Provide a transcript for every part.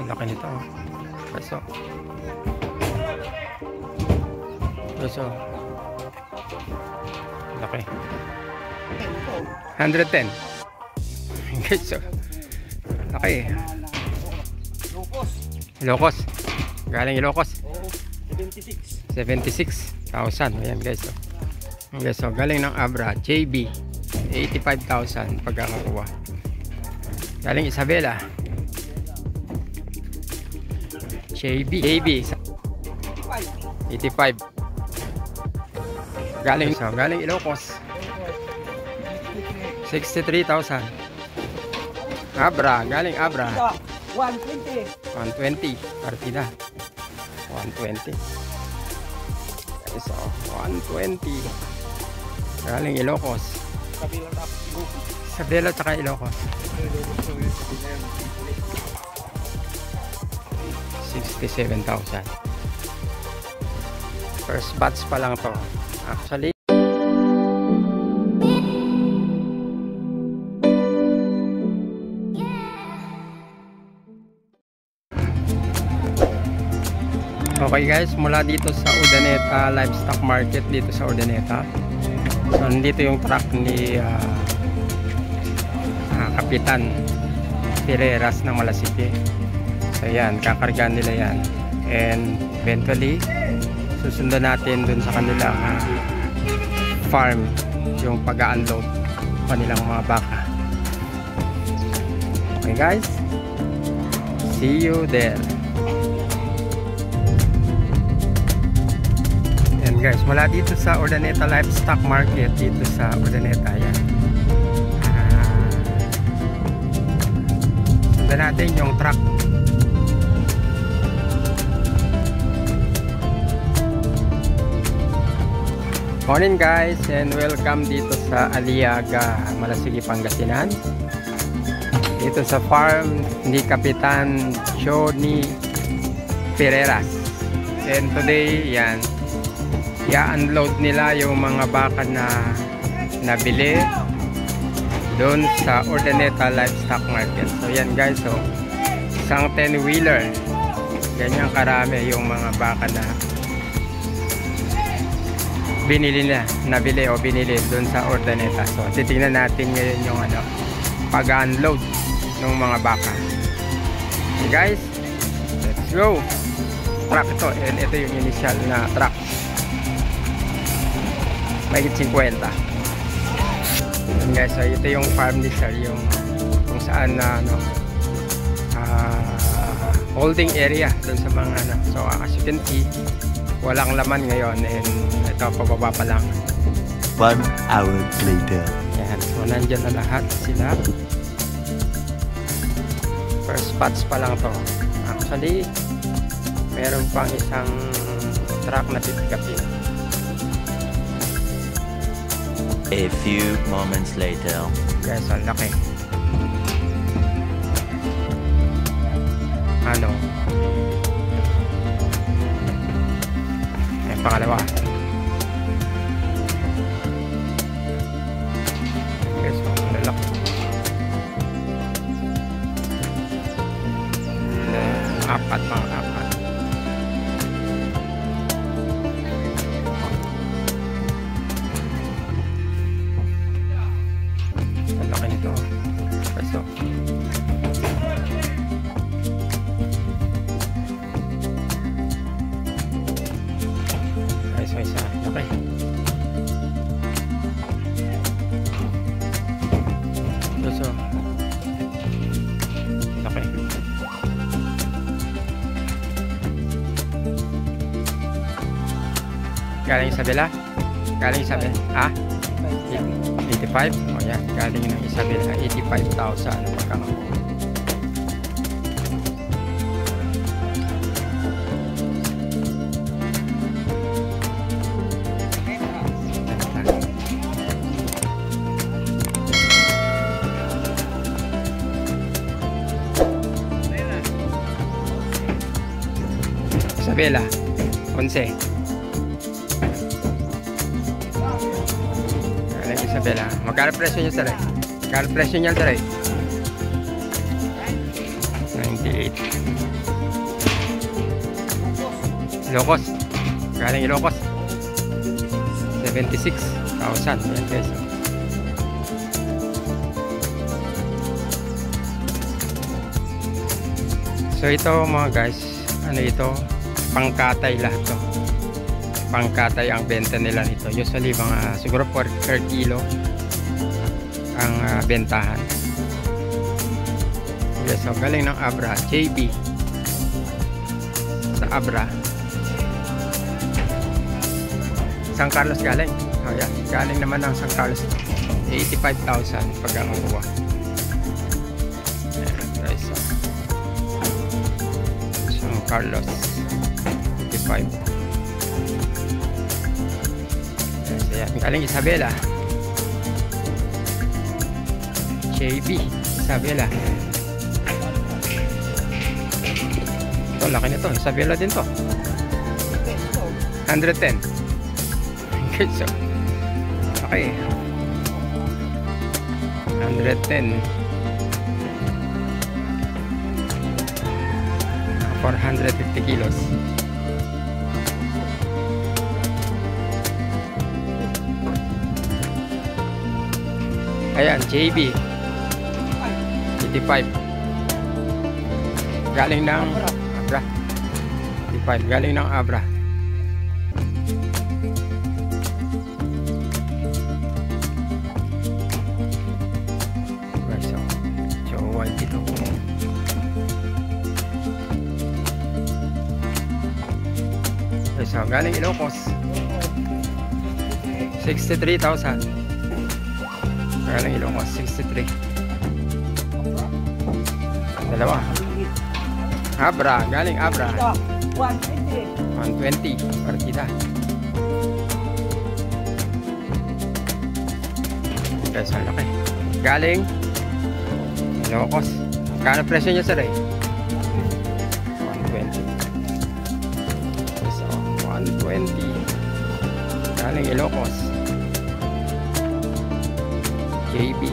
Ang laki nito. Peso. Peso. Laki. 110. Guys, so. Laki. Ilocos. Galing Ilocos. 76,000. Ayan guys. So. Guys, so galing ng Abra. JB. 85,000 pagkakakuha. Galing Isabela. JB 85. Galing Ilocos 63,000. Abra, galing Abra 120 partida 120. So 120 galing Ilocos Isabela tsaka Ilocos 67,000. First batch pa lang to actually. Okay guys, mula dito sa Urdaneta Livestock Market dito sa Urdaneta. So nandito yung truck ni Kapitan Pereras ng Malasiki. So yan, kakargaan nila yan. And eventually susundan natin dun sa kanilang farm yung pag-unload kanilang mga baka. Okay guys, see you there. Yan guys, mula dito sa Urdaneta Livestock Market dito sa Urdaneta, yan. Sundan natin yung truck. Morning guys, and welcome dito sa Aliaga, Malasiki, Pangasinan. Dito sa farm ni Kapitan Johnny Pereras. And today, yan, i-unload nila yung mga baka na nabili doon sa Urdaneta Livestock Market. So yan guys, so isang 10-wheeler, ganyan karami yung mga baka na nabili o binili doon sa Urdaneta. So titingnan natin ngayon yung pag-unload ng mga baka. Okay guys, let's go. Truck ito, and ito yung initial na truck. Mahigit 50. And guys, so ito yung farm ni sir, yung kung saan na holding area doon sa mga so as you can see, walang laman ngayon, and ito pababa pa lang. 1 hour later. Yan, so nandyan na lahat sila. First batch pa lang to. Actually, meron pang isang truck na pipikapin. A few moments later. Guys, ang laki. Pangalawa. Okay, so malalaki. Apat. Ang laki nito. So isa. Okay. So okay. Galing Isabela? Galing Isabela? 85? O yan, galing ng Isabela. 85,000 ang pagkakakuha. Isabela 11. Galing Isabela. Magkano presyo niya sir? Magkano presyo niya sir? 98. Ilocos. Galing Ilocos. 76,000. Ayan guys. So ito mga guys, ano ito? Pangkatay lahat to. Pangkatay ang benta nila nito. Usually mga siguro per kilo ang bentahan. Okay, so galing ng Abra, JB. Sa Abra. San Carlos galing. Oh, yeah. Galing naman ng San Carlos. 85,000 pag ang kuha. Ayan, so San Carlos 85. Ayan, galing Isabela. JB Isabela. Ito, laki nito. Isabela din to. 110. Okay, so okay. 110. 450 kilos. Ayan, JB 85. Galing ng Abra. 85. Galing ng Abra. So white ito. So galing Ilocos. 63,000. Galing Ilocos, 63. Dalawa. Abra, galing Abra. 120. Partida. Okay, so laki. Galing Ilocos. Kano presyo niya sir eh? 120. So, 120. Galing Ilocos. JB.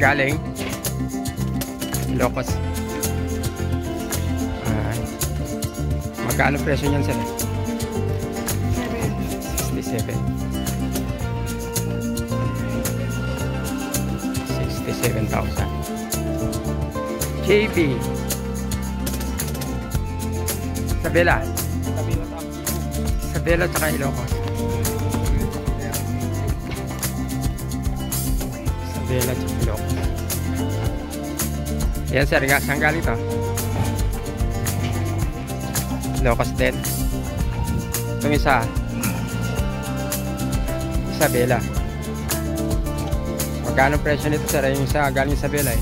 Galing Ilocos. Magkano presyo niyan sir? 67. 67,000. JB. Isabela. Isabela tsaka Ilocos. Isabela tsaka Ilocos. Yan sir, saan galing to? Ilocos din. Itong isa Isabela. Magkano presyo nito sir? Yung isa galing Isabela eh.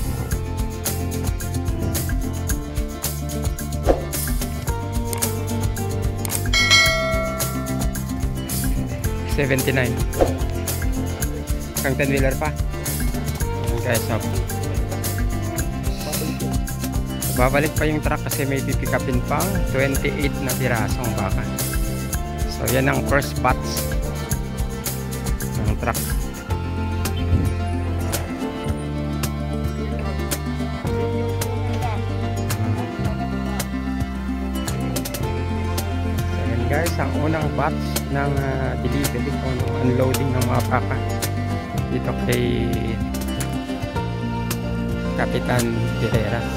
79. Kang 10-wheeler pa. Okay, so babalik pa yung truck kasi may pipick upin pang 28 na pirasong baka. So yan ang first batch ng truck. So yan guys, ang unang batch ng delivery o unloading ng mga baka dito kay Kapitan Tireras.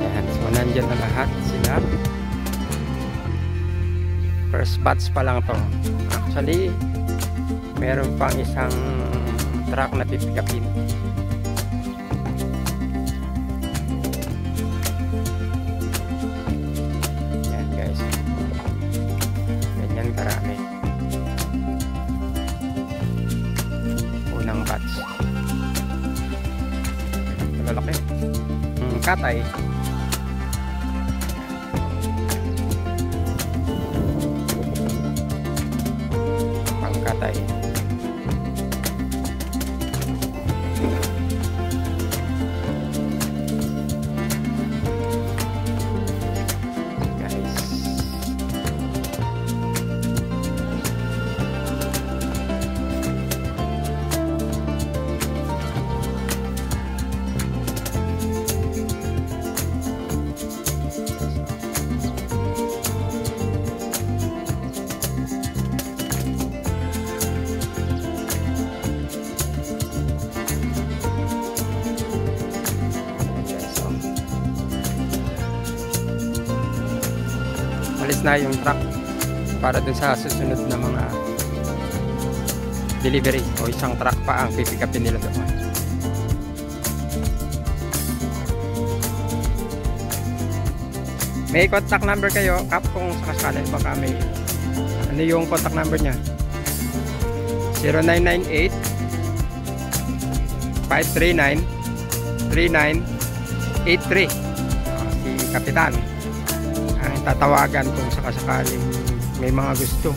Ayan, so nandyan na lahat sila. First batch pa lang to. Actually meron pang isang truck na pipikapin. Ayan guys, ganyan karami. Unang batch. Lalaki. Katay. Pangkatay. Guys. na yung truck para dun sa susunod na mga delivery, o isang truck pa ang pipikapin nila doon. May contact number kayo, Kap, kung sakasakali baka may ano yung contact number niya? 0998 539 3983. Si Kapitan ang tatawagan kung sakasakaling may mga gusto.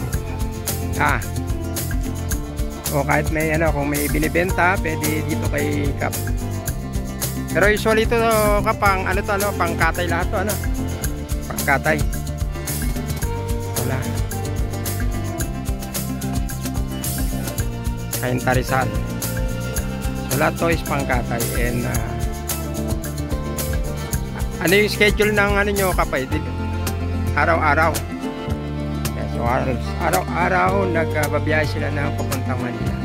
O kahit may ano, kung may binibenta, pwede dito kay Kap. Pero usually ito kapang ano to, ano, pangkatay lahat to, ano? Pangkatay. Wala. Kainta Rizal. So lahat to is pangkatay. And ano yung schedule ng ano nyo, Kapay? Araw-araw. So araw-araw nagbabiyahe sila ng papuntang Manila.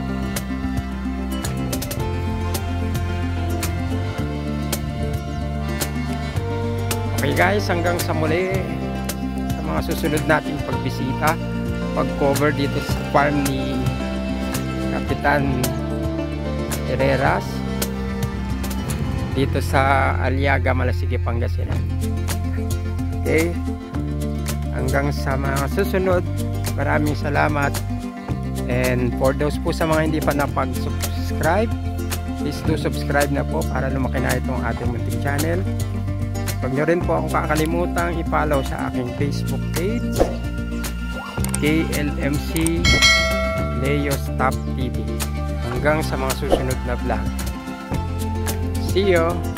Okay guys, hanggang sa muli sa mga susunod nating pagbisita, pag-cover dito sa farm ni Kapitan Herreras dito sa Aliaga, Malasigi, Pangasinan. Okay, hanggang sa mga susunod, maraming salamat. And for those po sa mga hindi pa napag-subscribe, please do subscribe na po para lumaki na itong ating munting channel. Huwag nyo rin po akong kakalimutang i-follow sa aking Facebook page, KLMC Leo's Top TV. Hanggang sa mga susunod na vlog. See you!